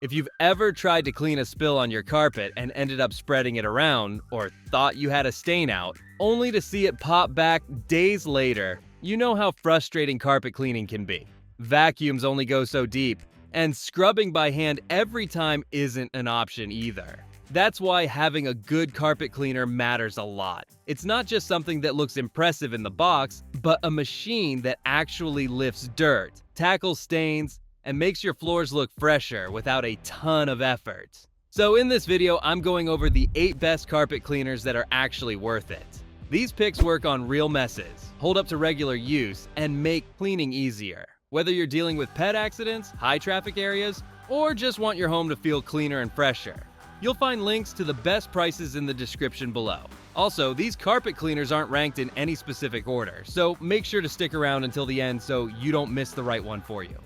If you've ever tried to clean a spill on your carpet and ended up spreading it around, or thought you had a stain out, only to see it pop back days later, you know how frustrating carpet cleaning can be. Vacuums only go so deep, and scrubbing by hand every time isn't an option either. That's why having a good carpet cleaner matters a lot. It's not just something that looks impressive in the box, but a machine that actually lifts dirt, tackles stains, and makes your floors look fresher without a ton of effort. So in this video, I'm going over the 8 best carpet cleaners that are actually worth it. These picks work on real messes, hold up to regular use, and make cleaning easier. Whether you're dealing with pet accidents, high traffic areas, or just want your home to feel cleaner and fresher. You'll find links to the best prices in the description below. Also, these carpet cleaners aren't ranked in any specific order, so make sure to stick around until the end so you don't miss the right one for you.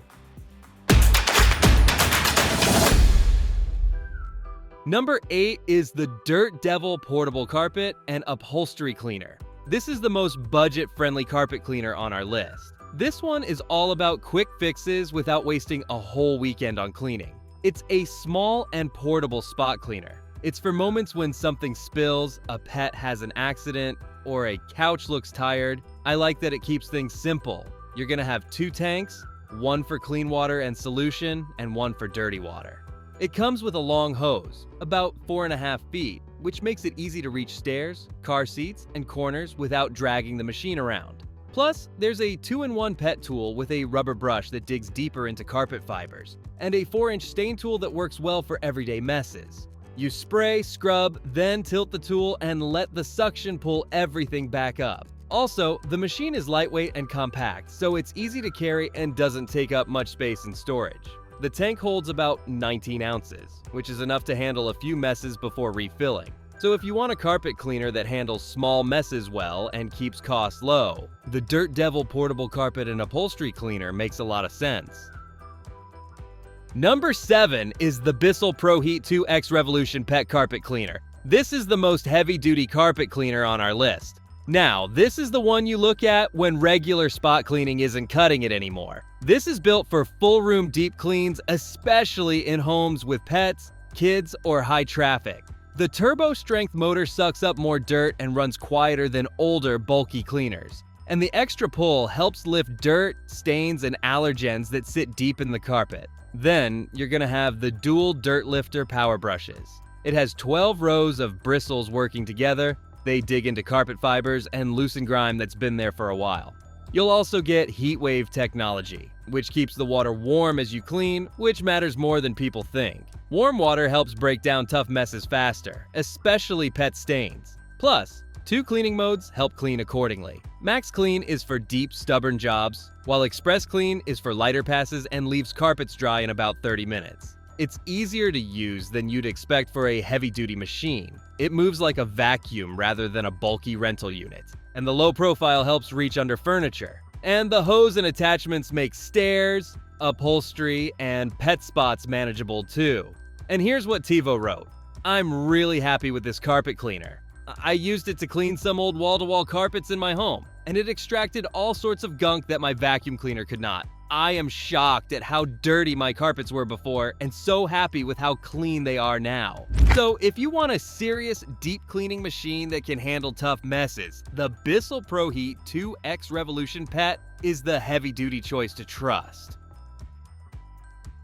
Number 8 is the Dirt Devil Portable Carpet and Upholstery Cleaner. This is the most budget-friendly carpet cleaner on our list. This one is all about quick fixes without wasting a whole weekend on cleaning. It's a small and portable spot cleaner. It's for moments when something spills, a pet has an accident, or a couch looks tired. I like that it keeps things simple. You're gonna have 2 tanks, one for clean water and solution, and one for dirty water. It comes with a long hose, about 4.5 feet, which makes it easy to reach stairs, car seats, and corners without dragging the machine around. Plus, there's a 2-in-1 pet tool with a rubber brush that digs deeper into carpet fibers, and a 4-inch stain tool that works well for everyday messes. You spray, scrub, then tilt the tool and let the suction pull everything back up. Also, the machine is lightweight and compact, so it's easy to carry and doesn't take up much space in storage. The tank holds about 19 ounces, which is enough to handle a few messes before refilling. So if you want a carpet cleaner that handles small messes well and keeps costs low, the Dirt Devil Portable Carpet and Upholstery Cleaner makes a lot of sense. Number 7 is the Bissell Pro Heat 2X Revolution Pet Carpet Cleaner. This is the most heavy-duty carpet cleaner on our list. Now, this is the one you look at when regular spot cleaning isn't cutting it anymore. This is built for full room deep cleans, especially in homes with pets, kids, or high traffic. The turbo strength motor sucks up more dirt and runs quieter than older, bulky cleaners. And the extra pull helps lift dirt, stains, and allergens that sit deep in the carpet. Then, you're gonna have the dual dirt lifter power brushes. It has 12 rows of bristles working together. They dig into carpet fibers and loosen grime that's been there for a while. You'll also get heat wave technology, which keeps the water warm as you clean, which matters more than people think. Warm water helps break down tough messes faster, especially pet stains. Plus, 2 cleaning modes help clean accordingly. Max Clean is for deep, stubborn jobs, while Express Clean is for lighter passes and leaves carpets dry in about 30 minutes. It's easier to use than you'd expect for a heavy-duty machine. It moves like a vacuum rather than a bulky rental unit. And the low profile helps reach under furniture. And the hose and attachments make stairs, upholstery, and pet spots manageable too. And here's what TiVo wrote. I'm really happy with this carpet cleaner. I used it to clean some old wall-to-wall carpets in my home, and it extracted all sorts of gunk that my vacuum cleaner could not. I am shocked at how dirty my carpets were before and so happy with how clean they are now. So if you want a serious deep cleaning machine that can handle tough messes, the Bissell Pro Heat 2X Revolution Pet is the heavy-duty choice to trust.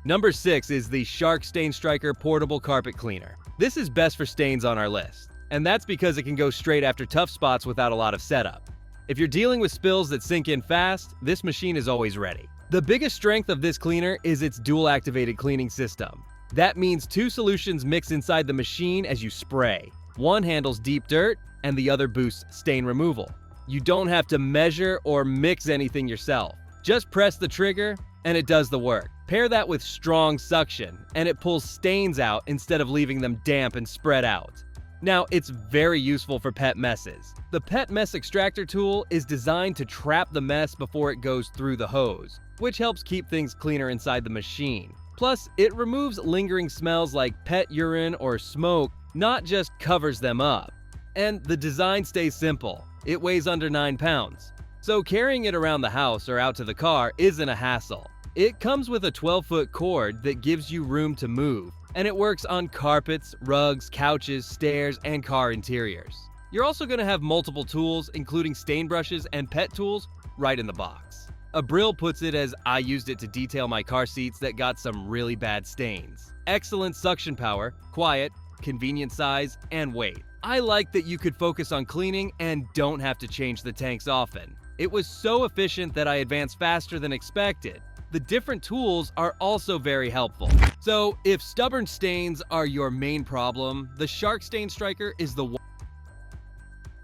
Number 6 is the Shark Stain Striker Portable Carpet Cleaner. This is best for stains on our list, and that's because it can go straight after tough spots without a lot of setup. If you're dealing with spills that sink in fast, this machine is always ready. The biggest strength of this cleaner is its dual-activated cleaning system. That means 2 solutions mix inside the machine as you spray. One handles deep dirt, and the other boosts stain removal. You don't have to measure or mix anything yourself. Just press the trigger, and it does the work. Pair that with strong suction, and it pulls stains out instead of leaving them damp and spread out. Now, it's very useful for pet messes. The Pet Mess Extractor tool is designed to trap the mess before it goes through the hose, which helps keep things cleaner inside the machine. Plus, it removes lingering smells like pet urine or smoke, not just covers them up. And the design stays simple. It weighs under 9 pounds. So carrying it around the house or out to the car isn't a hassle. It comes with a 12-foot cord that gives you room to move, and it works on carpets, rugs, couches, stairs, and car interiors. You're also going to have multiple tools, including stain brushes and pet tools, right in the box. A Brill puts it as, "I used it to detail my car seats that got some really bad stains." Excellent suction power, quiet, convenient size, and weight. I like that you could focus on cleaning and don't have to change the tanks often. It was so efficient that I advanced faster than expected. The different tools are also very helpful. So if stubborn stains are your main problem, the Shark Stain Striker is the one.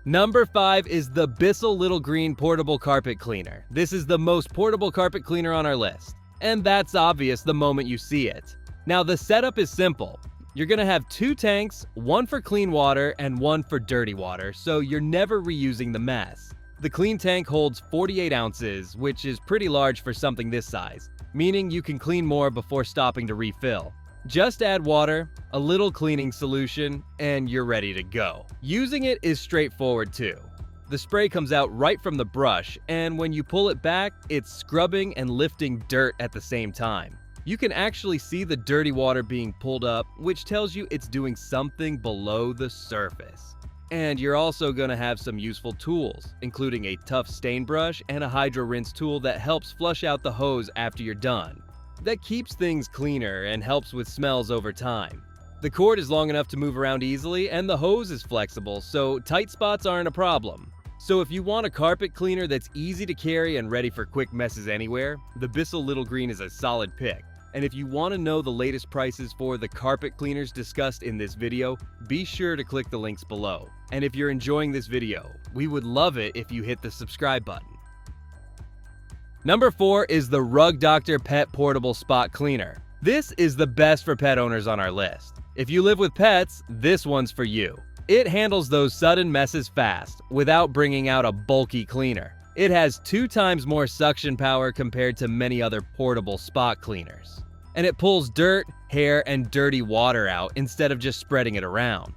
Number 5 is the Bissell Little Green Portable Carpet Cleaner. This is the most portable carpet cleaner on our list, and that's obvious the moment you see it. Now the setup is simple. You're gonna have 2 tanks, one for clean water and one for dirty water, so you're never reusing the mess. The clean tank holds 48 ounces, which is pretty large for something this size, meaning you can clean more before stopping to refill. Just add water, a little cleaning solution, and you're ready to go. Using it is straightforward too. The spray comes out right from the brush, and when you pull it back, it's scrubbing and lifting dirt at the same time. You can actually see the dirty water being pulled up, which tells you it's doing something below the surface. And you're also going to have some useful tools, including a tough stain brush and a hydro rinse tool that helps flush out the hose after you're done. That keeps things cleaner and helps with smells over time. The cord is long enough to move around easily, and the hose is flexible, so tight spots aren't a problem. So if you want a carpet cleaner that's easy to carry and ready for quick messes anywhere, the Bissell Little Green is a solid pick. And if you want to know the latest prices for the carpet cleaners discussed in this video, be sure to click the links below. And if you're enjoying this video, we would love it if you hit the subscribe button. Number 4 is the Rug Doctor Pet Portable Spot Cleaner. This is the best for pet owners on our list. If you live with pets, this one's for you. It handles those sudden messes fast, without bringing out a bulky cleaner. It has 2 times more suction power compared to many other portable spot cleaners. And it pulls dirt, hair, and dirty water out instead of just spreading it around.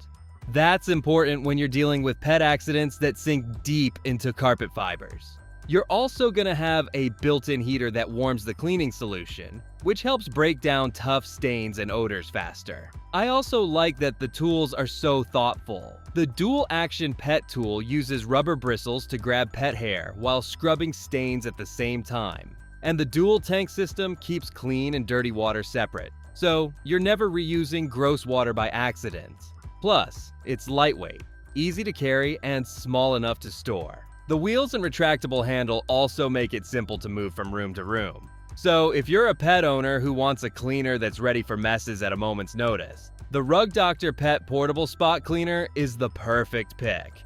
That's important when you're dealing with pet accidents that sink deep into carpet fibers. You're also going to have a built-in heater that warms the cleaning solution, which helps break down tough stains and odors faster. I also like that the tools are so thoughtful. The dual-action pet tool uses rubber bristles to grab pet hair while scrubbing stains at the same time. And the dual tank system keeps clean and dirty water separate, so you're never reusing gross water by accident. Plus, it's lightweight, easy to carry, and small enough to store. The wheels and retractable handle also make it simple to move from room to room. So if you're a pet owner who wants a cleaner that's ready for messes at a moment's notice, the Rug Doctor Pet Portable Spot Cleaner is the perfect pick.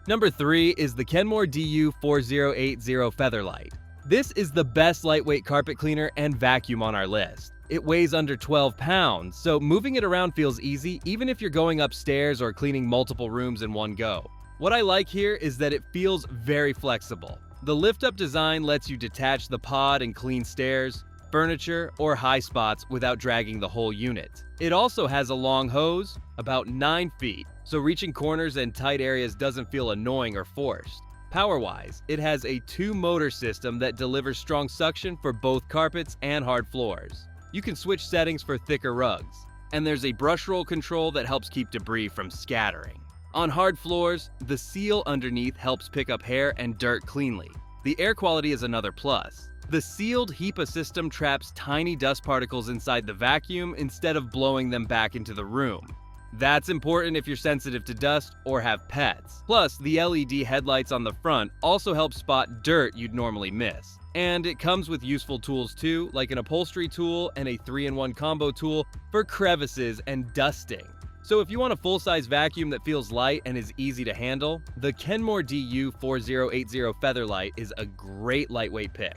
Number 3 is the Kenmore DU4080 Featherlight. This is the best lightweight carpet cleaner and vacuum on our list. It weighs under 12 pounds, so moving it around feels easy even if you're going upstairs or cleaning multiple rooms in one go. What I like here is that it feels very flexible. The lift-up design lets you detach the pod and clean stairs, furniture, or high spots without dragging the whole unit. It also has a long hose, about 9 feet, so reaching corners and tight areas doesn't feel annoying or forced. Power-wise, it has a 2-motor system that delivers strong suction for both carpets and hard floors. You can switch settings for thicker rugs, and there's a brush roll control that helps keep debris from scattering. On hard floors, the seal underneath helps pick up hair and dirt cleanly. The air quality is another plus. The sealed HEPA system traps tiny dust particles inside the vacuum instead of blowing them back into the room. That's important if you're sensitive to dust or have pets. Plus, the LED headlights on the front also help spot dirt you'd normally miss. And it comes with useful tools too, like an upholstery tool and a 3-in-1 combo tool for crevices and dusting. So if you want a full-size vacuum that feels light and is easy to handle, the Kenmore DU4080 Featherlight is a great lightweight pick.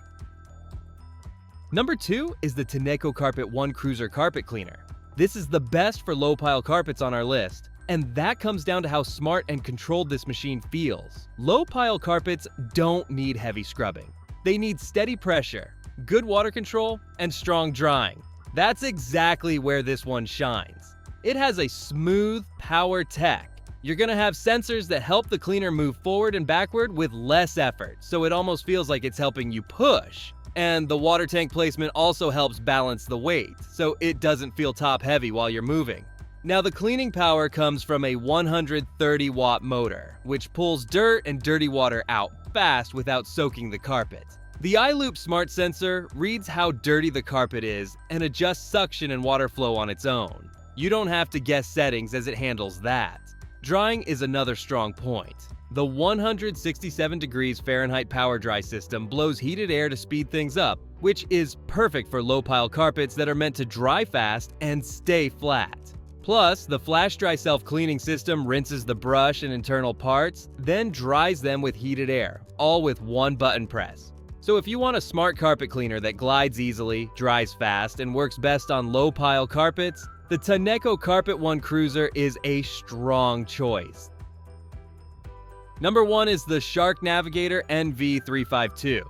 Number 2 is the Tenneco Carpet One Cruiser Carpet Cleaner. This is the best for low-pile carpets on our list, and that comes down to how smart and controlled this machine feels. Low-pile carpets don't need heavy scrubbing. They need steady pressure, good water control, and strong drying. That's exactly where this one shines. It has a smooth power tech. You're gonna have sensors that help the cleaner move forward and backward with less effort, so it almost feels like it's helping you push. And the water tank placement also helps balance the weight, so it doesn't feel top heavy while you're moving. Now the cleaning power comes from a 130 watt motor, which pulls dirt and dirty water out fast without soaking the carpet. The iLoop Smart Sensor reads how dirty the carpet is and adjusts suction and water flow on its own. You don't have to guess settings as it handles that. Drying is another strong point. The 167 degrees Fahrenheit power dry system blows heated air to speed things up, which is perfect for low-pile carpets that are meant to dry fast and stay flat. Plus, the flash dry self-cleaning system rinses the brush and internal parts, then dries them with heated air, all with one button press. So if you want a smart carpet cleaner that glides easily, dries fast, and works best on low-pile carpets, the Taneco Carpet One Cruiser is a strong choice. Number 1 is the Shark Navigator NV352.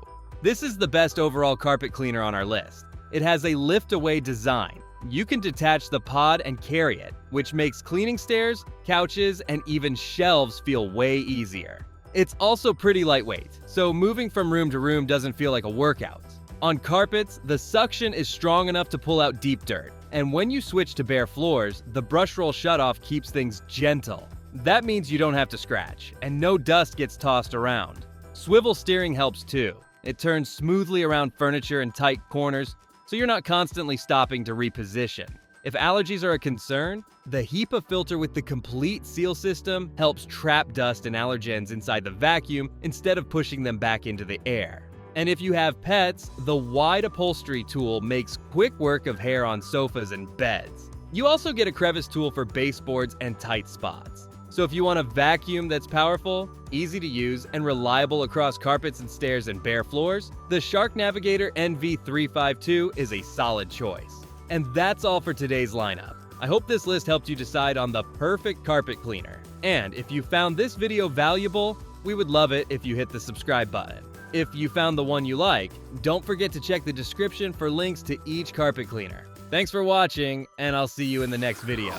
This is the best overall carpet cleaner on our list. It has a lift-away design. You can detach the pod and carry it, which makes cleaning stairs, couches, and even shelves feel way easier. It's also pretty lightweight, so moving from room to room doesn't feel like a workout. On carpets, the suction is strong enough to pull out deep dirt, and when you switch to bare floors, the brush roll shutoff keeps things gentle. That means you don't have to scratch, and no dust gets tossed around. Swivel steering helps too. It turns smoothly around furniture and tight corners, so you're not constantly stopping to reposition. If allergies are a concern, the HEPA filter with the complete seal system helps trap dust and allergens inside the vacuum instead of pushing them back into the air. And if you have pets, the wide upholstery tool makes quick work of hair on sofas and beds. You also get a crevice tool for baseboards and tight spots. So if you want a vacuum that's powerful, easy to use, and reliable across carpets and stairs and bare floors, the Shark Navigator NV352 is a solid choice. And that's all for today's lineup. I hope this list helped you decide on the perfect carpet cleaner. And if you found this video valuable, we would love it if you hit the subscribe button. If you found the one you like, don't forget to check the description for links to each carpet cleaner. Thanks for watching, and I'll see you in the next video.